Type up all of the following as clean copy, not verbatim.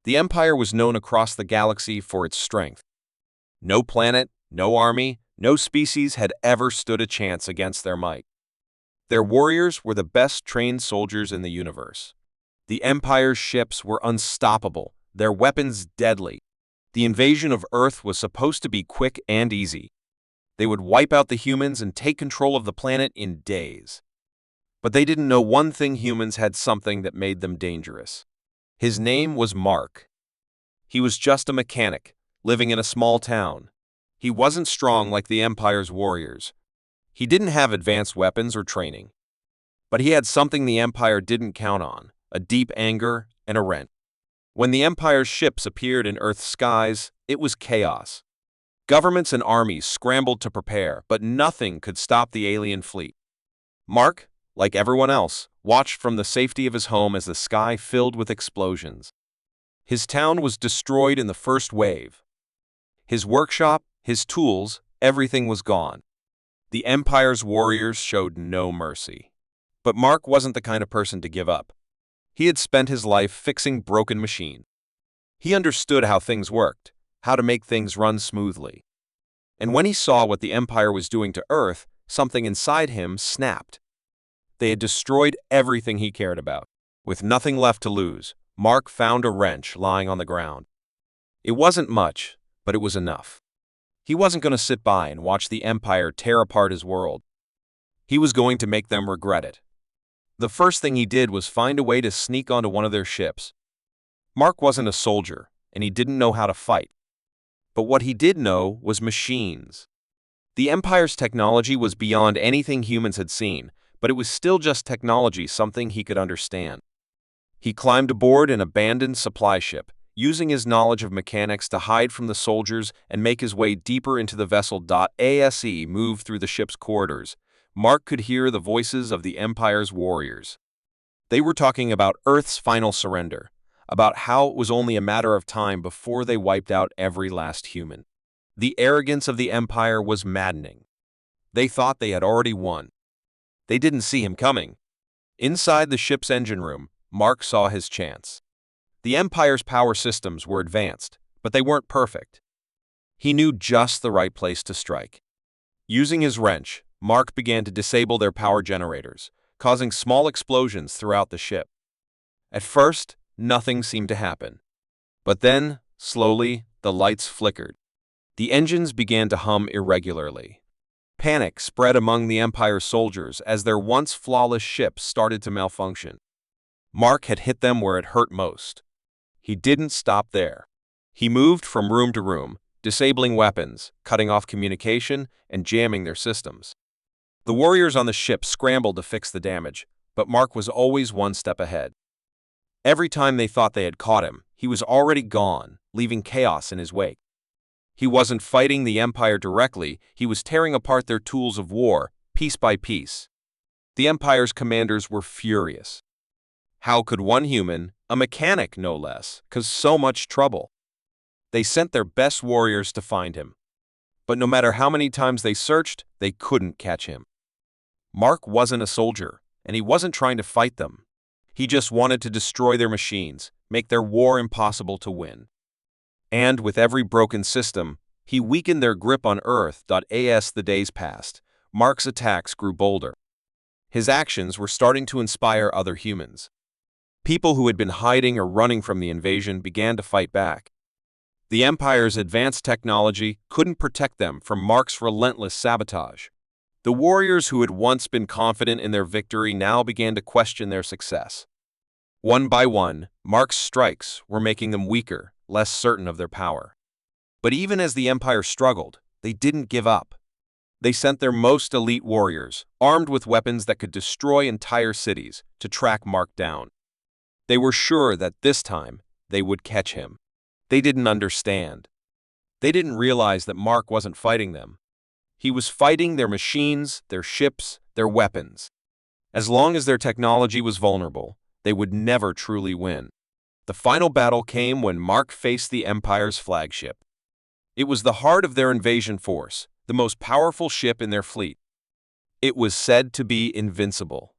The Empire was known across the galaxy for its strength. No planet, no army, no species had ever stood a chance against their might. Their warriors were the best trained soldiers in the universe. The Empire's ships were unstoppable, their weapons deadly. The invasion of Earth was supposed to be quick and easy. They would wipe out the humans and take control of the planet in days. But they didn't know one thing: humans had something that made them dangerous. His name was Mark. He was just a mechanic, living in a small town. He wasn't strong like the Empire's warriors. He didn't have advanced weapons or training. But he had something the Empire didn't count on: a deep anger and a wrench. When the Empire's ships appeared in Earth's skies, it was chaos. Governments and armies scrambled to prepare, but nothing could stop the alien fleet. Mark, like everyone else, watched from the safety of his home as the sky filled with explosions. His town was destroyed in the first wave. His workshop, his tools, everything was gone. The Empire's warriors showed no mercy. But Mark wasn't the kind of person to give up. He had spent his life fixing broken machines. He understood how things worked, how to make things run smoothly. And when he saw what the Empire was doing to Earth, something inside him snapped. They had destroyed everything he cared about. With nothing left to lose, Mark found a wrench lying on the ground. It wasn't much, but it was enough. He wasn't going to sit by and watch the Empire tear apart his world. He was going to make them regret it. The first thing he did was find a way to sneak onto one of their ships. Mark wasn't a soldier, and he didn't know how to fight. But what he did know was machines. The Empire's technology was beyond anything humans had seen, but it was still just technology, something he could understand. He climbed aboard an abandoned supply ship, using his knowledge of mechanics to hide from the soldiers and make his way deeper into the vessel. As he moved through the ship's corridors, Mark could hear the voices of the Empire's warriors. They were talking about Earth's final surrender, about how it was only a matter of time before they wiped out every last human. The arrogance of the Empire was maddening. They thought they had already won. They didn't see him coming. Inside the ship's engine room, Mark saw his chance. The Empire's power systems were advanced, but they weren't perfect. He knew just the right place to strike. Using his wrench, Mark began to disable their power generators, causing small explosions throughout the ship. At first, nothing seemed to happen. But then, slowly, the lights flickered. The engines began to hum irregularly. Panic spread among the Empire's soldiers as their once flawless ship started to malfunction. Mark had hit them where it hurt most. He didn't stop there. He moved from room to room, disabling weapons, cutting off communication, and jamming their systems. The warriors on the ship scrambled to fix the damage, but Mark was always one step ahead. Every time they thought they had caught him, he was already gone, leaving chaos in his wake. He wasn't fighting the Empire directly, he was tearing apart their tools of war, piece by piece. The Empire's commanders were furious. How could one human, a mechanic no less, cause so much trouble? They sent their best warriors to find him. But no matter how many times they searched, they couldn't catch him. Mark wasn't a soldier, and he wasn't trying to fight them. He just wanted to destroy their machines, make their war impossible to win. And with every broken system, he weakened their grip on Earth. As the days passed, Mark's attacks grew bolder. His actions were starting to inspire other humans. People who had been hiding or running from the invasion began to fight back. The Empire's advanced technology couldn't protect them from Mark's relentless sabotage. The warriors who had once been confident in their victory now began to question their success. One by one, Mark's strikes were making them weaker, less certain of their power. But even as the Empire struggled, they didn't give up. They sent their most elite warriors, armed with weapons that could destroy entire cities, to track Mark down. They were sure that this time, they would catch him. They didn't understand. They didn't realize that Mark wasn't fighting them. He was fighting their machines, their ships, their weapons. As long as their technology was vulnerable, they would never truly win. The final battle came when Mark faced the Empire's flagship. It was the heart of their invasion force, the most powerful ship in their fleet. It was said to be invincible.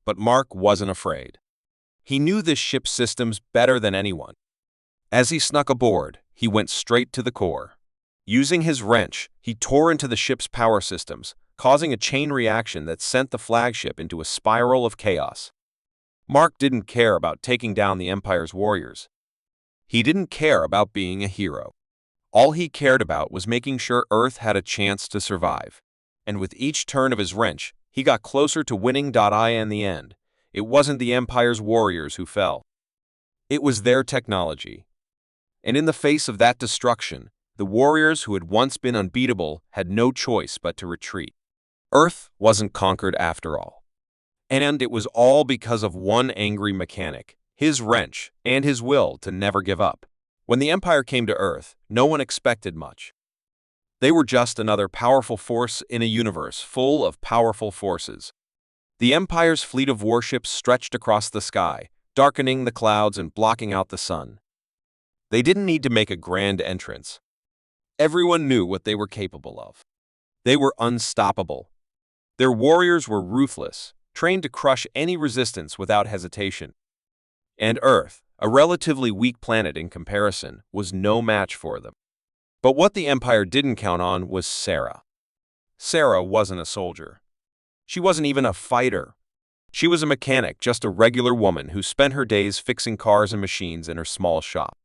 But Mark wasn't afraid. He knew this ship's systems better than anyone. As he snuck aboard, he went straight to the core. Using his wrench, he tore into the ship's power systems, causing a chain reaction that sent the flagship into a spiral of chaos. Mark didn't care about taking down the Empire's warriors. He didn't care about being a hero. All he cared about was making sure Earth had a chance to survive. And with each turn of his wrench, he got closer to winning. In the end, it wasn't the Empire's warriors who fell. It was their technology. And in the face of that destruction, the warriors who had once been unbeatable had no choice but to retreat. Earth wasn't conquered after all. And it was all because of one angry mechanic, his wrench, and his will to never give up. When the Empire came to Earth, no one expected much. They were just another powerful force in a universe full of powerful forces. The Empire's fleet of warships stretched across the sky, darkening the clouds and blocking out the sun. They didn't need to make a grand entrance. Everyone knew what they were capable of. They were unstoppable. Their warriors were ruthless, trained to crush any resistance without hesitation. And Earth, a relatively weak planet in comparison, was no match for them. But what the Empire didn't count on was Sarah. Sarah wasn't a soldier. She wasn't even a fighter. She was a mechanic, just a regular woman who spent her days fixing cars and machines in her small shop.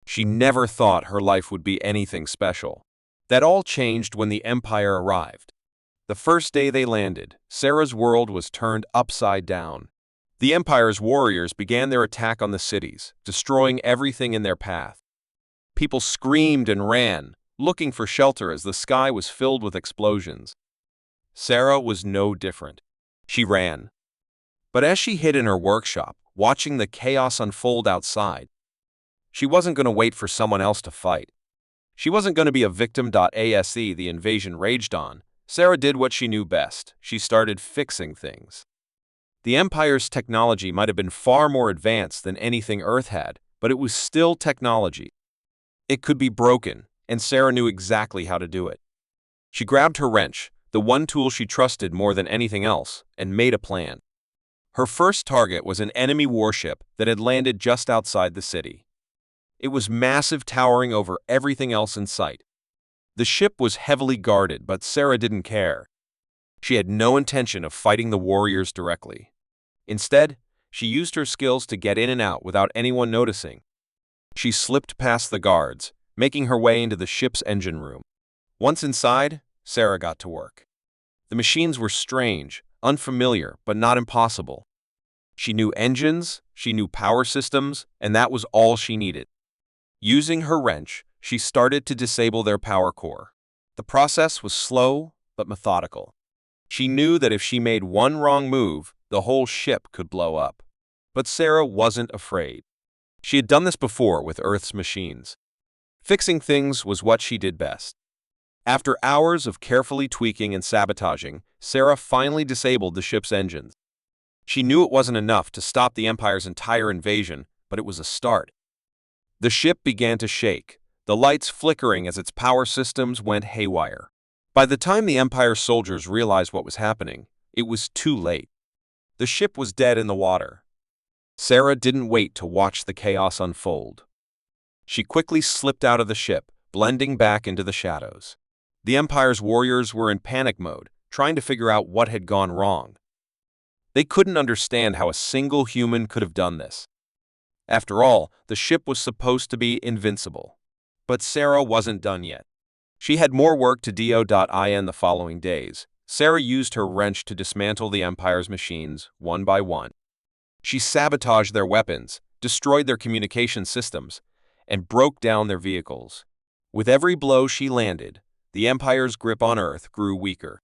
She never thought her life would be anything special. That all changed when the Empire arrived. The first day they landed, Sarah's world was turned upside down. The Empire's warriors began their attack on the cities, destroying everything in their path. People screamed and ran, looking for shelter as the sky was filled with explosions. Sarah was no different. She ran. But as she hid in her workshop, watching the chaos unfold outside, she wasn't going to wait for someone else to fight. She wasn't going to be a victim. As the invasion raged on, Sarah did what she knew best. She started fixing things. The Empire's technology might have been far more advanced than anything Earth had, but it was still technology. It could be broken, and Sarah knew exactly how to do it. She grabbed her wrench, the one tool she trusted more than anything else, and made a plan. Her first target was an enemy warship that had landed just outside the city. It was massive, towering over everything else in sight. The ship was heavily guarded, but Sarah didn't care. She had no intention of fighting the warriors directly. Instead, she used her skills to get in and out without anyone noticing. She slipped past the guards, making her way into the ship's engine room. Once inside, Sarah got to work. The machines were strange, unfamiliar, but not impossible. She knew engines, she knew power systems, and that was all she needed. Using her wrench, she started to disable their power core. The process was slow but methodical. She knew that if she made one wrong move, the whole ship could blow up. But Sarah wasn't afraid. She had done this before with Earth's machines. Fixing things was what she did best. After hours of carefully tweaking and sabotaging, Sarah finally disabled the ship's engines. She knew it wasn't enough to stop the Empire's entire invasion, but it was a start. The ship began to shake, the lights flickering as its power systems went haywire. By the time the Empire's soldiers realized what was happening, it was too late. The ship was dead in the water. Sarah didn't wait to watch the chaos unfold. She quickly slipped out of the ship, blending back into the shadows. The Empire's warriors were in panic mode, trying to figure out what had gone wrong. They couldn't understand how a single human could have done this. After all, the ship was supposed to be invincible. But Sarah wasn't done yet. She had more work to do. In the following days, Sarah used her wrench to dismantle the Empire's machines, one by one. She sabotaged their weapons, destroyed their communication systems, and broke down their vehicles. With every blow she landed, the Empire's grip on Earth grew weaker.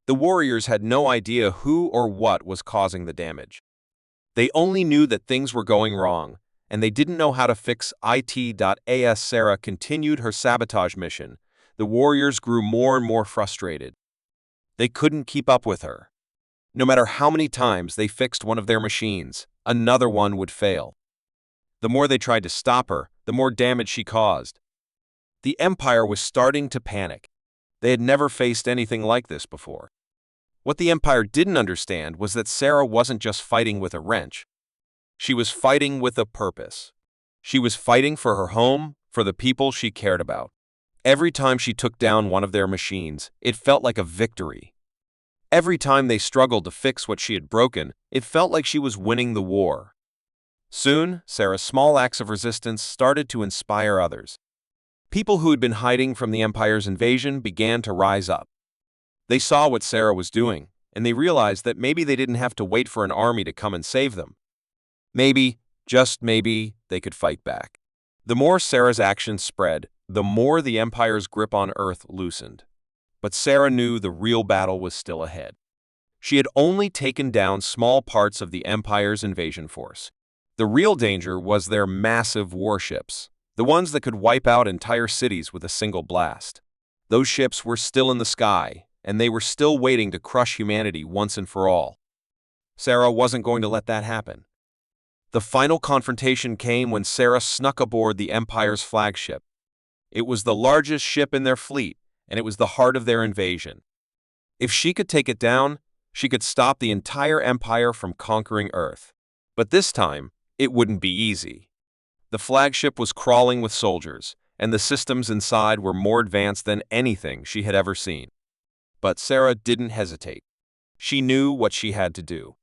The warriors had no idea who or what was causing the damage. They only knew that things were going wrong, and they didn't know how to fix it. As Sarah continued her sabotage mission, the warriors grew more and more frustrated. They couldn't keep up with her. No matter how many times they fixed one of their machines, another one would fail. The more they tried to stop her, the more damage she caused. The Empire was starting to panic. They had never faced anything like this before. What the Empire didn't understand was that Sarah wasn't just fighting with a wrench. She was fighting with a purpose. She was fighting for her home, for the people she cared about. Every time she took down one of their machines, it felt like a victory. Every time they struggled to fix what she had broken, it felt like she was winning the war. Soon, Sarah's small acts of resistance started to inspire others. People who had been hiding from the Empire's invasion began to rise up. They saw what Sarah was doing, and they realized that maybe they didn't have to wait for an army to come and save them. Maybe, just maybe, they could fight back. The more Sarah's actions spread, the more the Empire's grip on Earth loosened. But Sarah knew the real battle was still ahead. She had only taken down small parts of the Empire's invasion force. The real danger was their massive warships, the ones that could wipe out entire cities with a single blast. Those ships were still in the sky, and they were still waiting to crush humanity once and for all. Sarah wasn't going to let that happen. The final confrontation came when Sarah snuck aboard the Empire's flagship. It was the largest ship in their fleet, and it was the heart of their invasion. If she could take it down, she could stop the entire Empire from conquering Earth. But this time, it wouldn't be easy. The flagship was crawling with soldiers, and the systems inside were more advanced than anything she had ever seen. But Sarah didn't hesitate. She knew what she had to do.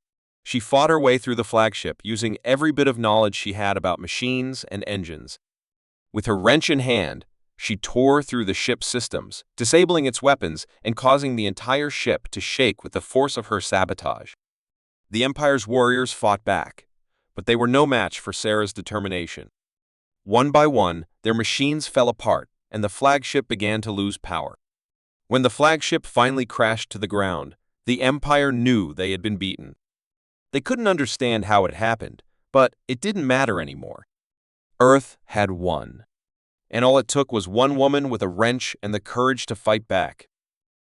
She fought her way through the flagship using every bit of knowledge she had about machines and engines. With her wrench in hand, she tore through the ship's systems, disabling its weapons and causing the entire ship to shake with the force of her sabotage. The Empire's warriors fought back, but they were no match for Sarah's determination. One by one, their machines fell apart, and the flagship began to lose power. When the flagship finally crashed to the ground, the Empire knew they had been beaten. They couldn't understand how it happened, but it didn't matter anymore. Earth had won. And all it took was one woman with a wrench and the courage to fight back.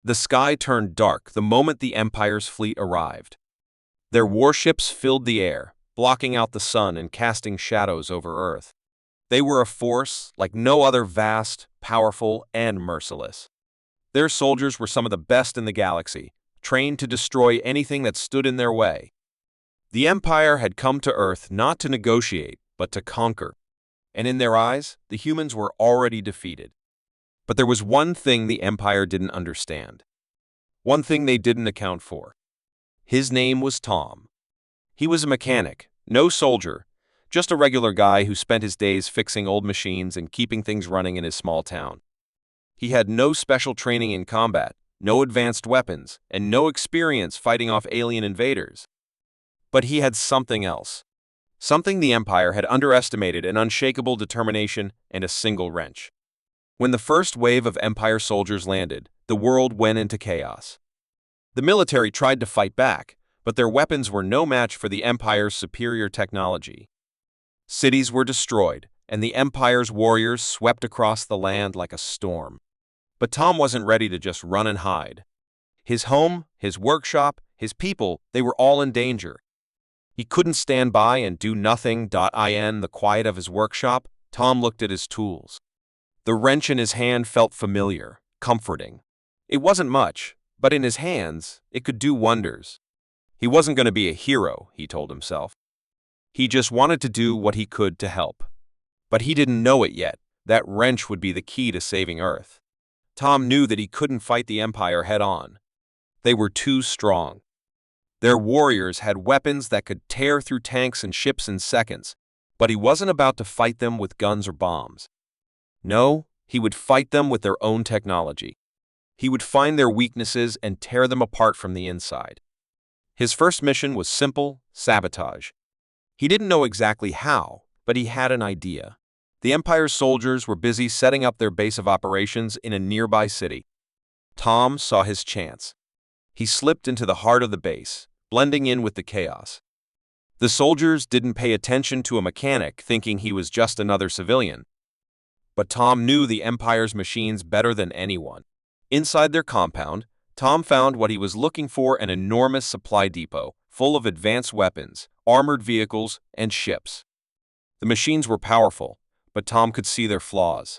The sky turned dark the moment the Empire's fleet arrived. Their warships filled the air, blocking out the sun and casting shadows over Earth. They were a force like no other, vast, powerful, and merciless. Their soldiers were some of the best in the galaxy, trained to destroy anything that stood in their way. The Empire had come to Earth not to negotiate, but to conquer. And in their eyes, the humans were already defeated. But there was one thing the Empire didn't understand. One thing they didn't account for. His name was Tom. He was a mechanic, no soldier, just a regular guy who spent his days fixing old machines and keeping things running in his small town. He had no special training in combat, no advanced weapons, and no experience fighting off alien invaders. But he had something else. Something the Empire had underestimated: an unshakable determination and a single wrench. When the first wave of Empire soldiers landed, the world went into chaos. The military tried to fight back, but their weapons were no match for the Empire's superior technology. Cities were destroyed, and the Empire's warriors swept across the land like a storm. But Tom wasn't ready to just run and hide. His home, his workshop, his people, they were all in danger. He couldn't stand by and do nothing. In the quiet of his workshop, Tom looked at his tools. The wrench in his hand felt familiar, comforting. It wasn't much, but in his hands, it could do wonders. He wasn't going to be a hero, he told himself. He just wanted to do what he could to help. But he didn't know it yet. That wrench would be the key to saving Earth. Tom knew that he couldn't fight the Empire head-on. They were too strong. Their warriors had weapons that could tear through tanks and ships in seconds, but he wasn't about to fight them with guns or bombs. No, he would fight them with their own technology. He would find their weaknesses and tear them apart from the inside. His first mission was simple: sabotage. He didn't know exactly how, but he had an idea. The Empire's soldiers were busy setting up their base of operations in a nearby city. Tom saw his chance. He slipped into the heart of the base, blending in with the chaos. The soldiers didn't pay attention to a mechanic, thinking he was just another civilian. But Tom knew the Empire's machines better than anyone. Inside their compound, Tom found what he was looking for: an enormous supply depot full of advanced weapons, armored vehicles, and ships. The machines were powerful, but Tom could see their flaws.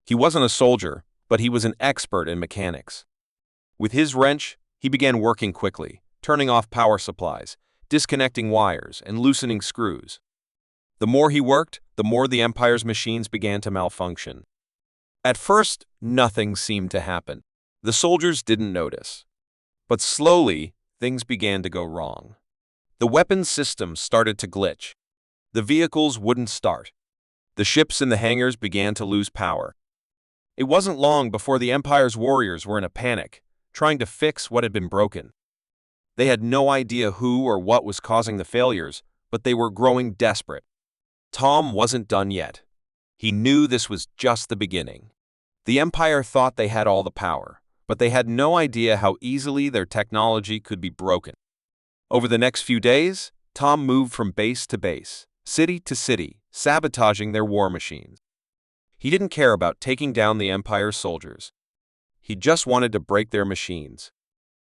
He wasn't a soldier, but he was an expert in mechanics. With his wrench, he began working quickly, turning off power supplies, disconnecting wires, and loosening screws. The more he worked, the more the Empire's machines began to malfunction. At first, nothing seemed to happen. The soldiers didn't notice. But slowly, things began to go wrong. The weapons systems started to glitch. The vehicles wouldn't start. The ships in the hangars began to lose power. It wasn't long before the Empire's warriors were in a panic, trying to fix what had been broken. They had no idea who or what was causing the failures, but they were growing desperate. Tom wasn't done yet. He knew this was just the beginning. The Empire thought they had all the power, but they had no idea how easily their technology could be broken. Over the next few days, Tom moved from base to base, city to city, sabotaging their war machines. He didn't care about taking down the Empire's soldiers. He just wanted to break their machines.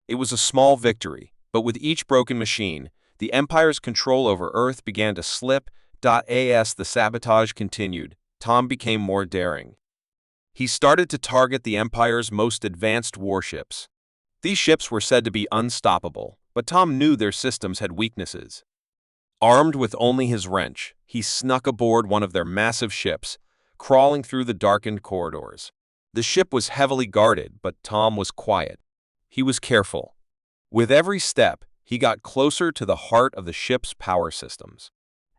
It was a small victory, but with each broken machine, the Empire's control over Earth began to slip. As the sabotage continued, Tom became more daring. He started to target the Empire's most advanced warships. These ships were said to be unstoppable, but Tom knew their systems had weaknesses. Armed with only his wrench, he snuck aboard one of their massive ships, crawling through the darkened corridors. The ship was heavily guarded, but Tom was quiet. He was careful. With every step, he got closer to the heart of the ship's power systems.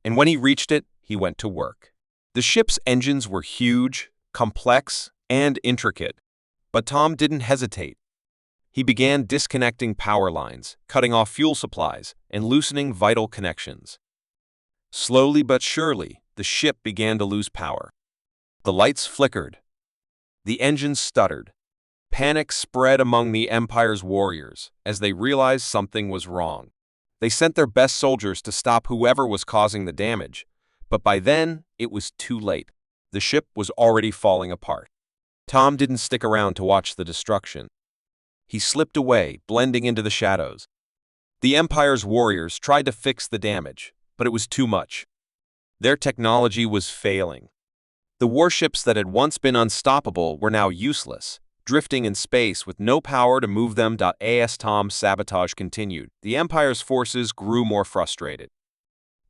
And when he reached it, he went to work. The ship's engines were huge, complex, and intricate. But Tom didn't hesitate. He began disconnecting power lines, cutting off fuel supplies, and loosening vital connections. Slowly but surely, the ship began to lose power. The lights flickered. The engines stuttered. Panic spread among the Empire's warriors as they realized something was wrong. They sent their best soldiers to stop whoever was causing the damage, but by then, it was too late. The ship was already falling apart. Tom didn't stick around to watch the destruction. He slipped away, blending into the shadows. The Empire's warriors tried to fix the damage, but it was too much. Their technology was failing. The warships that had once been unstoppable were now useless, drifting in space with no power to move them. As Tom's sabotage continued, the Empire's forces grew more frustrated.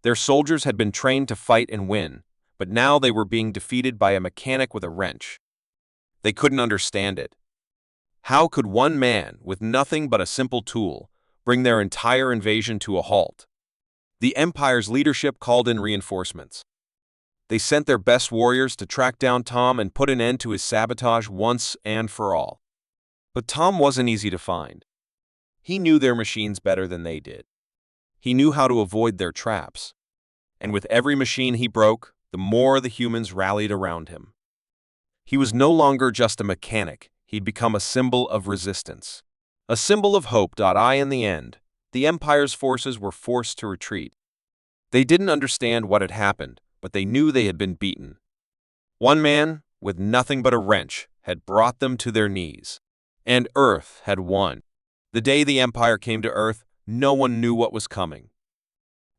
Their soldiers had been trained to fight and win, but now they were being defeated by a mechanic with a wrench. They couldn't understand it. How could one man, with nothing but a simple tool, bring their entire invasion to a halt? The Empire's leadership called in reinforcements. They sent their best warriors to track down Tom and put an end to his sabotage once and for all. But Tom wasn't easy to find. He knew their machines better than they did. He knew how to avoid their traps. And with every machine he broke, the more the humans rallied around him. He was no longer just a mechanic. He'd become a symbol of resistance. A symbol of hope. In the end, the Empire's forces were forced to retreat. They didn't understand what had happened, but they knew they had been beaten. One man, with nothing but a wrench, had brought them to their knees. And Earth had won. The day the Empire came to Earth, no one knew what was coming.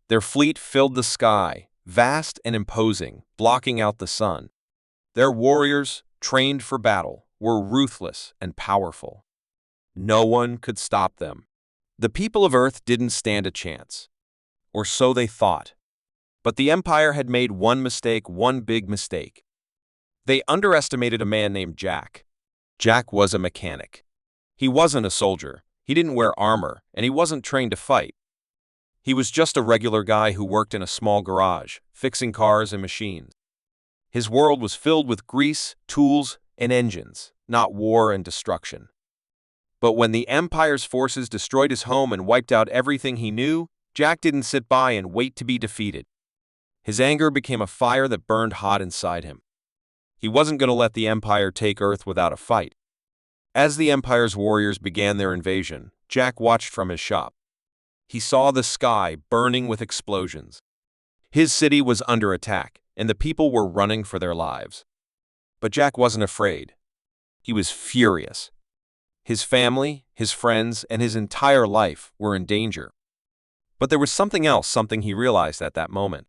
Their fleet filled the sky, vast and imposing, blocking out the sun. Their warriors, trained for battle, were ruthless and powerful. No one could stop them. The people of Earth didn't stand a chance. Or so they thought. But the Empire had made one mistake, one big mistake. They underestimated a man named Jack. Jack was a mechanic. He wasn't a soldier, he didn't wear armor, and he wasn't trained to fight. He was just a regular guy who worked in a small garage, fixing cars and machines. His world was filled with grease, tools, and engines, not war and destruction. But when the Empire's forces destroyed his home and wiped out everything he knew, Jack didn't sit by and wait to be defeated. His anger became a fire that burned hot inside him. He wasn't going to let the Empire take Earth without a fight. As the Empire's warriors began their invasion, Jack watched from his shop. He saw the sky burning with explosions. His city was under attack, and the people were running for their lives. But Jack wasn't afraid. He was furious. His family, his friends, and his entire life were in danger. But there was something else, something he realized at that moment.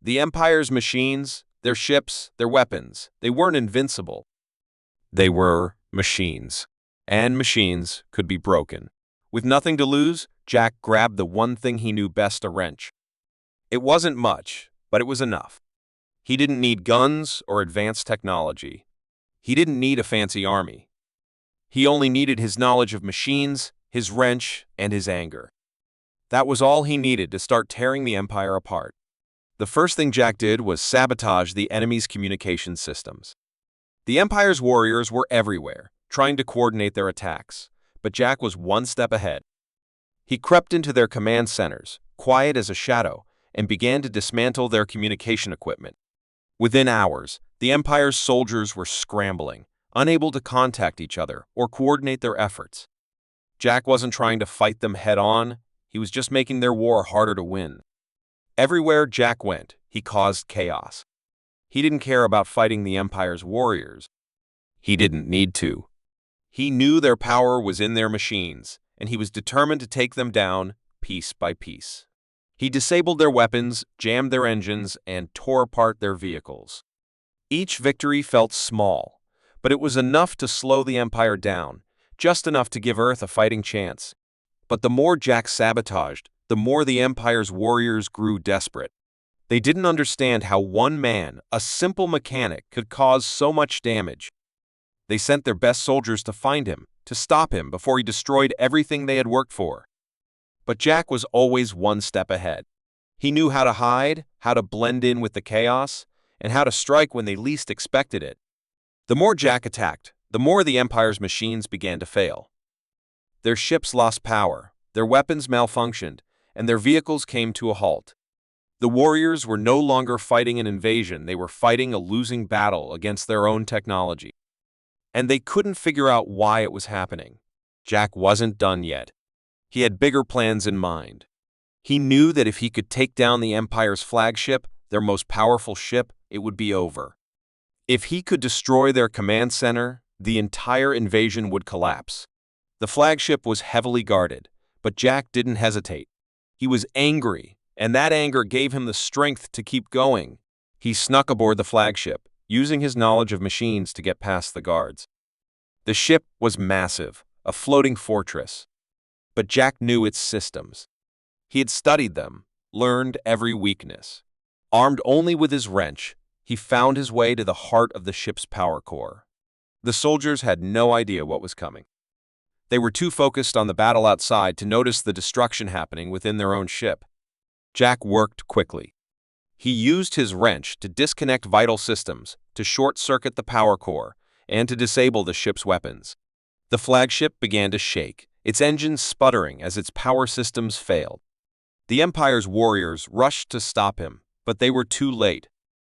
The Empire's machines, their ships, their weapons, they weren't invincible. They were machines. And machines could be broken. With nothing to lose, Jack grabbed the one thing he knew best, a wrench. It wasn't much, but it was enough. He didn't need guns or advanced technology. He didn't need a fancy army. He only needed his knowledge of machines, his wrench, and his anger. That was all he needed to start tearing the Empire apart. The first thing Jack did was sabotage the enemy's communication systems. The Empire's warriors were everywhere, trying to coordinate their attacks, but Jack was one step ahead. He crept into their command centers, quiet as a shadow, and began to dismantle their communication equipment. Within hours, the Empire's soldiers were scrambling, unable to contact each other or coordinate their efforts. Jack wasn't trying to fight them head-on, he was just making their war harder to win. Everywhere Jack went, he caused chaos. He didn't care about fighting the Empire's warriors. He didn't need to. He knew their power was in their machines, and he was determined to take them down piece by piece. He disabled their weapons, jammed their engines, and tore apart their vehicles. Each victory felt small, but it was enough to slow the Empire down, just enough to give Earth a fighting chance. But the more Jack sabotaged, the more the Empire's warriors grew desperate. They didn't understand how one man, a simple mechanic, could cause so much damage. They sent their best soldiers to find him, to stop him before he destroyed everything they had worked for. But Jack was always one step ahead. He knew how to hide, how to blend in with the chaos, and how to strike when they least expected it. The more Jack attacked, the more the Empire's machines began to fail. Their ships lost power, their weapons malfunctioned, and their vehicles came to a halt. The warriors were no longer fighting an invasion, they were fighting a losing battle against their own technology. And they couldn't figure out why it was happening. Jack wasn't done yet. He had bigger plans in mind. He knew that if he could take down the Empire's flagship, their most powerful ship, it would be over. If he could destroy their command center, the entire invasion would collapse. The flagship was heavily guarded, but Jack didn't hesitate. He was angry, and that anger gave him the strength to keep going. He snuck aboard the flagship, using his knowledge of machines to get past the guards. The ship was massive, a floating fortress. But Jack knew its systems. He had studied them, learned every weakness. Armed only with his wrench, he found his way to the heart of the ship's power core. The soldiers had no idea what was coming. They were too focused on the battle outside to notice the destruction happening within their own ship. Jack worked quickly. He used his wrench to disconnect vital systems, to short-circuit the power core, and to disable the ship's weapons. The flagship began to shake, its engines sputtering as its power systems failed. The Empire's warriors rushed to stop him, but they were too late.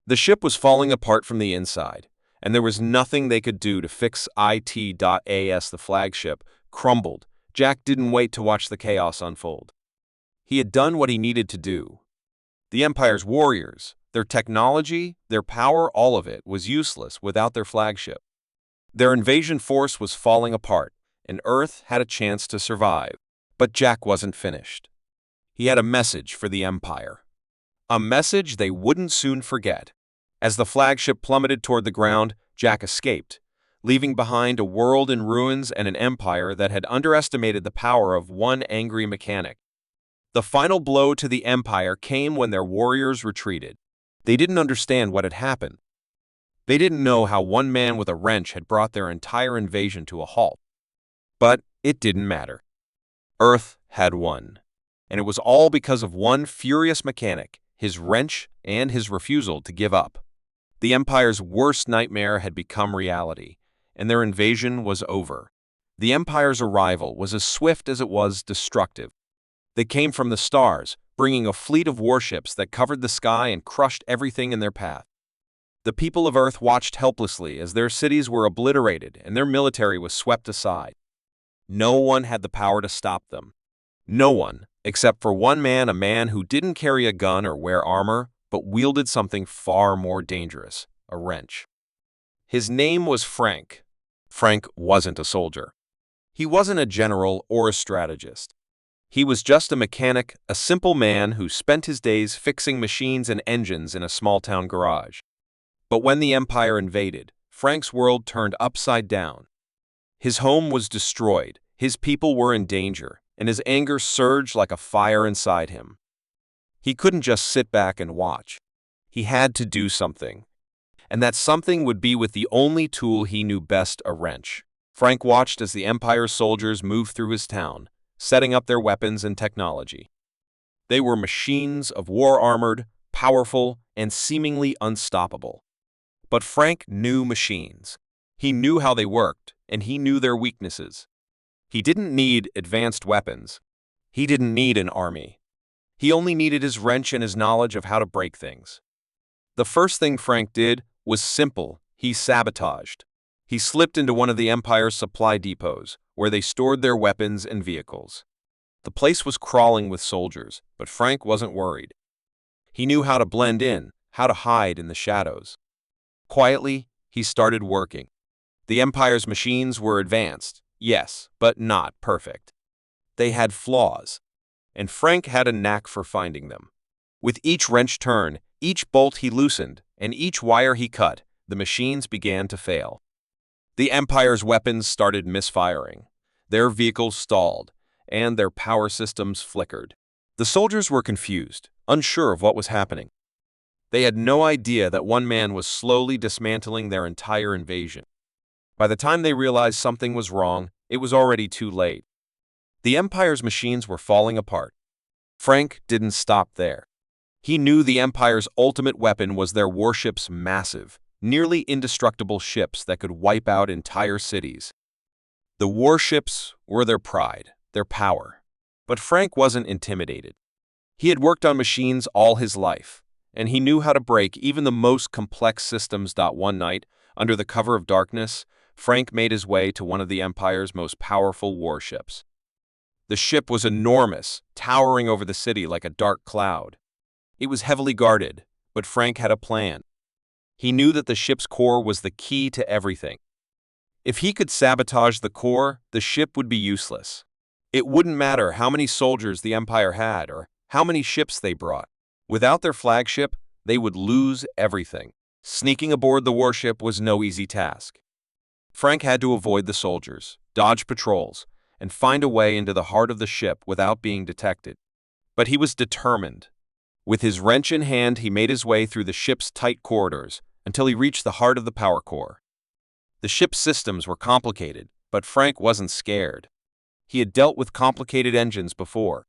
The ship was falling apart from the inside, and there was nothing they could do to fix it. The flagship crumbled. Jack didn't wait to watch the chaos unfold. He had done what he needed to do. The Empire's warriors, their technology, their power, all of it was useless without their flagship. Their invasion force was falling apart, and Earth had a chance to survive. But Jack wasn't finished. He had a message for the Empire. A message they wouldn't soon forget. As the flagship plummeted toward the ground, Jack escaped, leaving behind a world in ruins and an empire that had underestimated the power of one angry mechanic. The final blow to the Empire came when their warriors retreated. They didn't understand what had happened. They didn't know how one man with a wrench had brought their entire invasion to a halt. But it didn't matter. Earth had won. And it was all because of one furious mechanic, his wrench, and his refusal to give up. The Empire's worst nightmare had become reality, and their invasion was over. The Empire's arrival was as swift as it was destructive. They came from the stars, bringing a fleet of warships that covered the sky and crushed everything in their path. The people of Earth watched helplessly as their cities were obliterated and their military was swept aside. No one had the power to stop them. No one, except for one man, a man who didn't carry a gun or wear armor, but wielded something far more dangerous, a wrench. His name was Frank. Frank wasn't a soldier. He wasn't a general or a strategist. He was just a mechanic, a simple man who spent his days fixing machines and engines in a small-town garage. But when the Empire invaded, Frank's world turned upside down. His home was destroyed, his people were in danger, and his anger surged like a fire inside him. He couldn't just sit back and watch. He had to do something. And that something would be with the only tool he knew best, a wrench. Frank watched as the Empire's soldiers moved through his town, setting up their weapons and technology. They were machines of war, armored, powerful, and seemingly unstoppable. But Frank knew machines. He knew how they worked, and he knew their weaknesses. He didn't need advanced weapons. He didn't need an army. He only needed his wrench and his knowledge of how to break things. The first thing Frank did was simple. He sabotaged. He slipped into one of the Empire's supply depots, where they stored their weapons and vehicles. The place was crawling with soldiers, but Frank wasn't worried. He knew how to blend in, how to hide in the shadows. Quietly, he started working. The Empire's machines were advanced, yes, but not perfect. They had flaws, and Frank had a knack for finding them. With each wrench turn, each bolt he loosened, and each wire he cut, the machines began to fail. The Empire's weapons started misfiring. Their vehicles stalled, and their power systems flickered. The soldiers were confused, unsure of what was happening. They had no idea that one man was slowly dismantling their entire invasion. By the time they realized something was wrong, it was already too late. The Empire's machines were falling apart. Frank didn't stop there. He knew the Empire's ultimate weapon was their warships, massive, nearly indestructible ships that could wipe out entire cities. The warships were their pride, their power. But Frank wasn't intimidated. He had worked on machines all his life, and he knew how to break even the most complex systems. One night, under the cover of darkness, Frank made his way to one of the Empire's most powerful warships. The ship was enormous, towering over the city like a dark cloud. It was heavily guarded, but Frank had a plan. He knew that the ship's core was the key to everything. If he could sabotage the core, the ship would be useless. It wouldn't matter how many soldiers the Empire had or how many ships they brought. Without their flagship, they would lose everything. Sneaking aboard the warship was no easy task. Frank had to avoid the soldiers, dodge patrols, and find a way into the heart of the ship without being detected. But he was determined. With his wrench in hand, he made his way through the ship's tight corridors until he reached the heart of the power core. The ship's systems were complicated, but Frank wasn't scared. He had dealt with complicated engines before.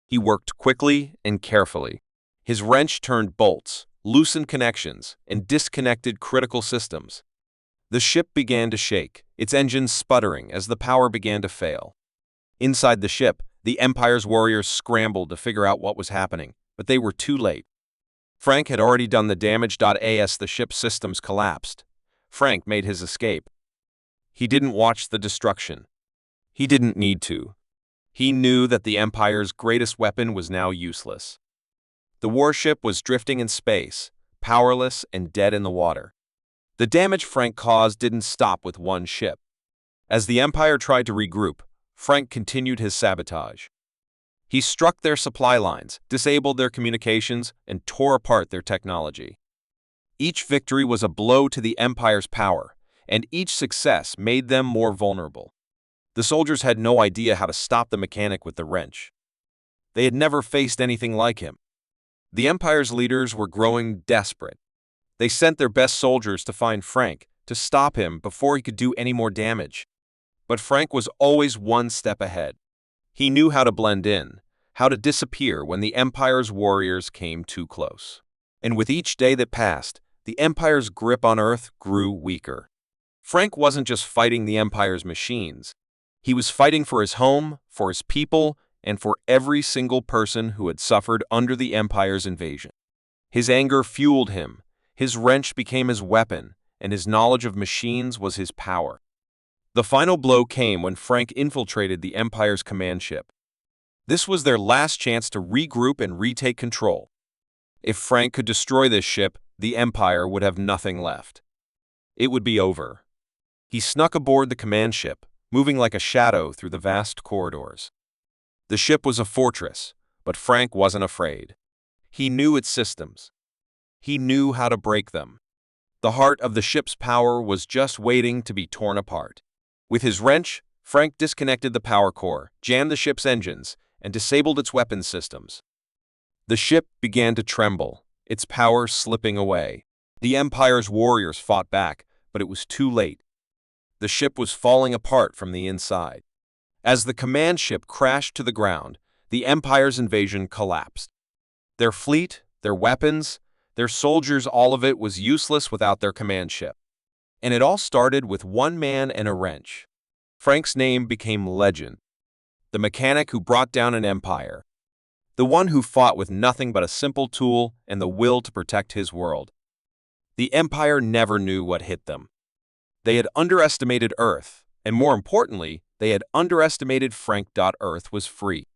He worked quickly and carefully. His wrench turned bolts, loosened connections, and disconnected critical systems. The ship began to shake, its engines sputtering as the power began to fail. Inside the ship, the Empire's warriors scrambled to figure out what was happening, but they were too late. Frank had already done the damage. As the ship's systems collapsed, Frank made his escape. He didn't watch the destruction. He didn't need to. He knew that the Empire's greatest weapon was now useless. The warship was drifting in space, powerless and dead in the water. The damage Frank caused didn't stop with one ship. As the Empire tried to regroup, Frank continued his sabotage. He struck their supply lines, disabled their communications, and tore apart their technology. Each victory was a blow to the Empire's power, and each success made them more vulnerable. The soldiers had no idea how to stop the mechanic with the wrench. They had never faced anything like him. The Empire's leaders were growing desperate. They sent their best soldiers to find Frank, to stop him before he could do any more damage. But Frank was always one step ahead. He knew how to blend in, how to disappear when the Empire's warriors came too close. And with each day that passed, the Empire's grip on Earth grew weaker. Frank wasn't just fighting the Empire's machines. He was fighting for his home, for his people, and for every single person who had suffered under the Empire's invasion. His anger fueled him, his wrench became his weapon, and his knowledge of machines was his power. The final blow came when Frank infiltrated the Empire's command ship. This was their last chance to regroup and retake control. If Frank could destroy this ship, the Empire would have nothing left. It would be over. He snuck aboard the command ship, moving like a shadow through the vast corridors. The ship was a fortress, but Frank wasn't afraid. He knew its systems. He knew how to break them. The heart of the ship's power was just waiting to be torn apart. With his wrench, Frank disconnected the power core, jammed the ship's engines, and disabled its weapons systems. The ship began to tremble, its power slipping away. The Empire's warriors fought back, but it was too late. The ship was falling apart from the inside. As the command ship crashed to the ground, the Empire's invasion collapsed. Their fleet, their weapons, their soldiers, all of it was useless without their command ship. And it all started with one man and a wrench. Frank's name became legend. The mechanic who brought down an empire. The one who fought with nothing but a simple tool and the will to protect his world. The Empire never knew what hit them. They had underestimated Earth, and more importantly, they had underestimated Frank. Earth was free.